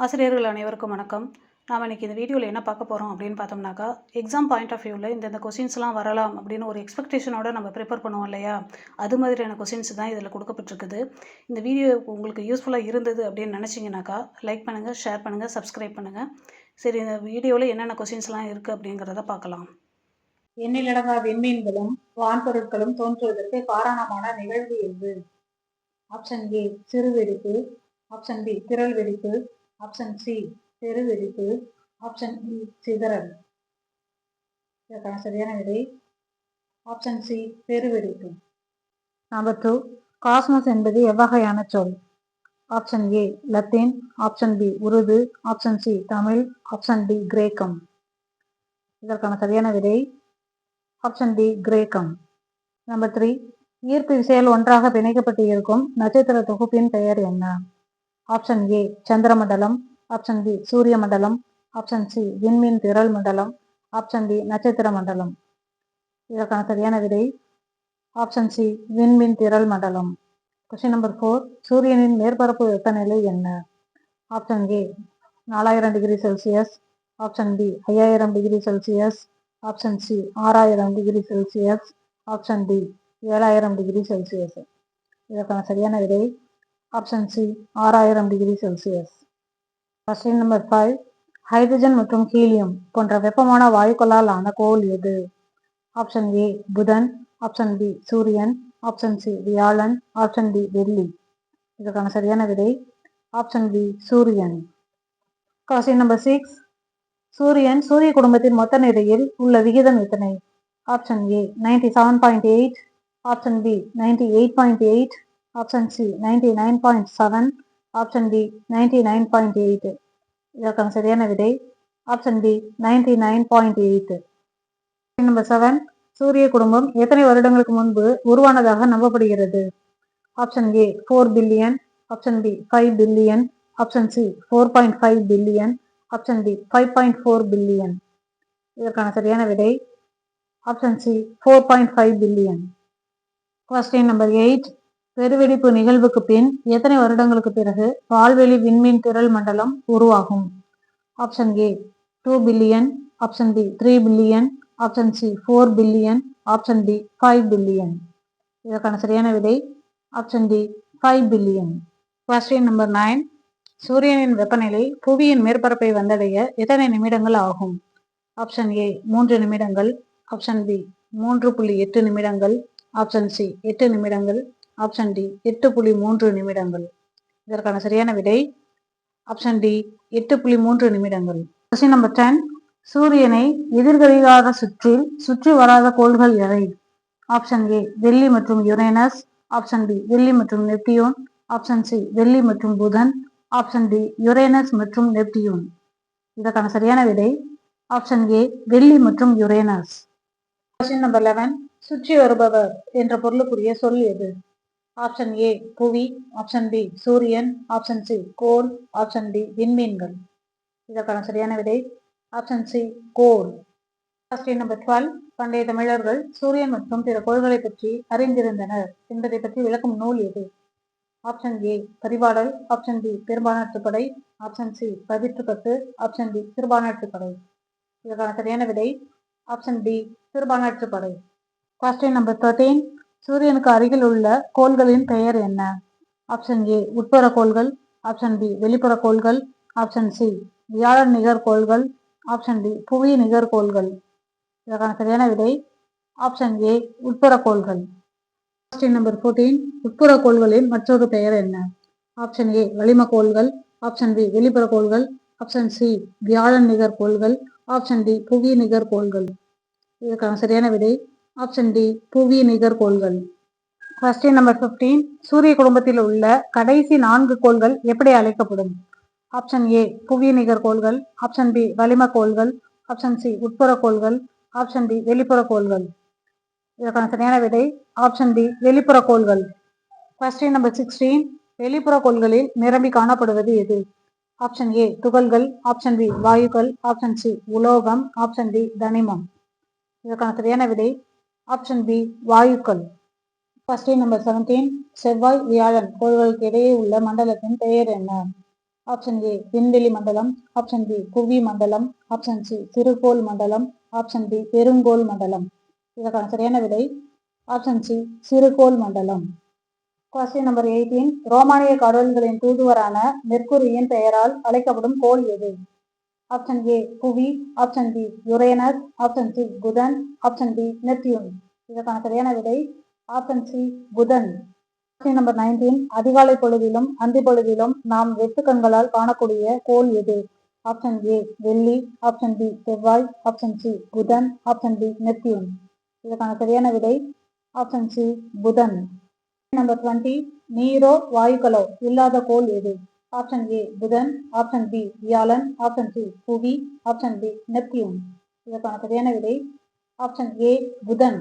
ஆசிரியர்கள் அனைவருக்கும் வணக்கம். நாம் இன்னைக்கு இந்த வீடியோவில் என்ன பார்க்க போகிறோம் அப்படின்னு பார்த்தோம்னாக்கா, எக்ஸாம் பாயிண்ட் ஆஃப் வியூவில் இந்த கொஷின்ஸ்லாம் வரலாம் அப்படின்னு ஒரு எக்ஸ்பெக்டேஷனோட நம்ம ப்ரிப்பேர் பண்ணுவோம் இல்லையா? அது மாதிரியான கொஷின்ஸ் தான் இதில் கொடுக்கப்பட்டிருக்குது. இந்த வீடியோ உங்களுக்கு யூஸ்ஃபுல்லாக இருந்தது அப்படின்னு நினச்சிங்கனாக்கா, லைக் பண்ணுங்கள், ஷேர் பண்ணுங்கள், சப்ஸ்கிரைப் பண்ணுங்கள். சரி, இந்த வீடியோவில் என்னென்ன கொஷின்ஸ்லாம் இருக்குது அப்படிங்கிறத பார்க்கலாம். எண்ணிலடங்கா விண்மீன்களும் வான்பொருட்களும் தோன்றுவதற்கு காரணமான நிகழ்வு எது? ஆப்ஷன் ஏ சிறுவெடிப்பு, ஆப்ஷன் பி திரள் வெடிப்பு, ஆப்ஷன் சி பெருவெடிப்பு, ஆப்ஷன் இ சிதறல். இதற்கான சரியான விடை ஆப்ஷன் சி பெருவெடிப்பு. நம்பர் 2, காஸ்மோஸ் என்பது எவ்வகையான சொல்? Option A Latin, option B Urdu, option C Tamil, option D கிரேக்கம். இதற்கான சரியான விடை ஆப்ஷன் டி கிரேக்கம். நம்பர் 3, ஈர்ப்பு விசையால் ஒன்றாக பிணைக்கப்பட்டு இருக்கும் நட்சத்திர தொகுப்பின் பெயர் என்ன? ஆப்ஷன் ஏ சந்திரமண்டலம், ஆப்ஷன் பி சூரிய மண்டலம், ஆப்ஷன் சி விண்மீன் திரள் மண்டலம், ஆப்ஷன் டி நட்சத்திர மண்டலம். இதற்கான சரியான விடை ஆப்ஷன் சி விண்மீன் திரள் மண்டலம். கொஸ்டின் நம்பர் 4, சூரியனின் மேற்பரப்பு வெப்பநிலை என்ன? Option A 4000 degree Celsius, option B 5000 degree Celsius, option C 6000 degree Celsius, option D 7000 degree Celsius. இதற்கான சரியான விடை option C 6000 degree Celsius. Question number 5, hydrogen மற்றும் ஹீலியம் போன்ற வெப்பமான வாயுக்களால் ஆன கோள் எது? ஆப்ஷன் ஏ புதன், ஆப்ஷன் பி சூரியன், ஆப்ஷன் சி வியாழன், ஆப்ஷன் டி வெள்ளி. இதற்கான சரியான விடை ஆப்ஷன் பி சூரியன். கொஸ்டின் நம்பர் 6, சூரியன் சூரிய குடும்பத்தின் மொத்த நிறையில் உள்ள விகிதம் எத்தனை? Option A 97.8, option B 98.8, option C 99.7, option D 99.8. இதற்கான சரியான விடை ஆப்ஷன் டி 99.8. நம்பர் 7, சூரிய குடும்பம் எத்தனை வருடங்களுக்கு முன்பு உருவானதாக நம்பப்படுகிறது? Option A 4 billion, option B 5 billion, option C 4.5 billion, option D 5.4 billion. இதற்கான சரியான விடை option C 4.5 billion. Question number 8, பெருவெடிப்பு நிகழ்வுக்கு பின் எத்தனை வருடங்களுக்கு பிறகு பால்வெளி விண்மீன் திரள் மண்டலம் உருவாகும்? Option A 2 billion, option B 3 billion, option C 4 billion, option D 5 billion. இதற்கான சரியான விடை option D 5 billion. Question number 9, சூரியனின் வெப்பநிலை புவியின் மேற்பரப்பை வந்தடைய எத்தனை நிமிடங்கள் ஆகும்? ஆப்ஷன் ஏ 3 நிமிடங்கள், ஆப்ஷன் பி 3.8 நிமிடங்கள், ஆப்ஷன் சி 8 நிமிடங்கள், ஆப்ஷன் டி 8.3 நிமிடங்கள். இதற்கான சரியான விடை ஆப்ஷன் டி 8.3 நிமிடங்கள். கொஸ்டின் நம்பர் 10, சூரியனை எதிர்கடிகார சுற்றி வராத கோள்கள் எவை? ஆப்ஷன் ஏ வெள்ளி மற்றும் யுரேனஸ், ஆப்ஷன் பி வெள்ளி மற்றும் நெப்டியூன், ஆப்ஷன் சி வெள்ளி மற்றும் புதன், ஆப்ஷன் டி யுரேனஸ் மற்றும் நெப்டியூன். இதற்கான சரியான விடை ஆப்ஷன் ஏ வெள்ளி மற்றும் யுரேனஸ். கொஸ்டின் நம்பர் 11, சுற்றி வருபவர் என்ற பொருளுக்குரிய சொல் எது? ஆப்ஷன் ஏ புவி, ஆப்ஷன் பி சூரியன், ஆப்ஷன் சி கோள், ஆப்ஷன் டி விண்மீன்கள். இதற்கான சரியான விடை ஆப்ஷன் சி கோள். கொஸ்டின் நம்பர் 12, பண்டைய தமிழர்கள் சூரியன் மற்றும் பிற கோள்களை பற்றி அறிந்திருந்தனர் என்பதை பற்றி விளக்கும் நூல் எது? Option A Paripadal, option B Perumpanatruppadai, option C Pathitruppathu, option D Sirupanatruppadai. இதற்கான சரியான விடை option D Sirupanatruppadai. Question number 13, சூரியனுக்கு அருகில் உள்ள கோள்களின் பெயர் என்ன? ஆப்ஷன் ஏ உட்புற கோள்கள், ஆப்ஷன் பி வெளிப்புற கோள்கள், ஆப்ஷன் சி வியாழன் நிகர் கோள்கள், ஆப்ஷன் டி புவி நிகர் கோள்கள். இதற்கான சரியான விடை ஆப்ஷன் ஏ உட்புற கோள்கள். கொஸ்டின் நம்பர் 14, உட்புற கோள்களின் மற்றொரு பெயர் என்ன? ஆப்ஷன் ஏ வளிம கோள்கள், ஆப்ஷன் பி வெளிப்புற கோள்கள், ஆப்ஷன் சி வியாழன் நிகர் கோள்கள், ஆப்ஷன் டி புவி நிகர் கோள்கள். இதற்கான சரியான விடை ஆப்ஷன் டி புவி நிகர் கோள்கள். கொஸ்டின் நம்பர் 15, சூரிய குடும்பத்தில் உள்ள கடைசி 4 கோள்கள் எப்படி அழைக்கப்படும்? ஆப்ஷன் ஏ புவி நிகர் கோள்கள், ஆப்ஷன் பி வளிம கோள்கள், ஆப்ஷன் சி உட்புற கோள்கள், ஆப்ஷன் டி வெளிப்புற கோள்கள். இதற்கான சரியான விடை ஆப்ஷன் டி வெளிப்புற கோள்கள். கொஸ்டின் நம்பர் 16, வெளிப்புற கோள்களில் நிரம்பி காணப்படுவது எது? ஆப்ஷன் ஏ துகள்கள், ஆப்ஷன் பி வாயுக்கள், ஆப்ஷன் சி உலோகம், ஆப்ஷன் டி தனிமம். இதற்கான சரியான விடை ஆப்ஷன் பி வாயுக்கள். கொஸ்டின் நம்பர் 17, செவ்வாய் வியாழன் கோள்களுக்கு இடையே உள்ள மண்டலத்தின் பெயர் என்ன? ஆப்ஷன் ஏ விண்வெளி மண்டலம், ஆப்ஷன் பி புவி மண்டலம், ஆப்ஷன் சி சிறுகோள் மண்டலம், ஆப்ஷன் டி பெருங்கோள் மண்டலம். இதற்கான சரியான விடை ஆப்ஷன் சி சிறுகோள் மண்டலம். Question number 18. ரோமானிய கடவுள்களின் தூதுவரான மெர்க்குரியின் பெயரால் அழைக்கப்படும் கோள் எது? ஆப்ஷன் ஏ புவி, option B Uranus, option C புதன், ஆப்ஷன் டி நெப்டியூன். இதற்கான சரியான விடை ஆப்ஷன் சி புதன். Question number 19. அதிகாலை பொழுதிலும் அந்தி பொழுதிலும் நாம் வெற்று கண்களால் காணக்கூடிய கோள் எது? ஆப்ஷன் ஏ வெள்ளி, ஆப்ஷன் பி செவ்வாய், ஆப்ஷன் சி புதன், ஆப்ஷன் டி நெப்டியூன். இதற்கான சரியான விடை ஆப்ஷன் சி புதன். நம்பர் 20. நீரோ வாயுக்களோ இல்லாத கோள் எது? ஆப்ஷன் ஏ புதன், ஆப்ஷன் பி வியாழன், ஆப்ஷன் சி புவி, ஆப்ஷன் டி நெப்டியூன். இதற்கான சரியான விடை ஆப்ஷன் ஏ புதன்.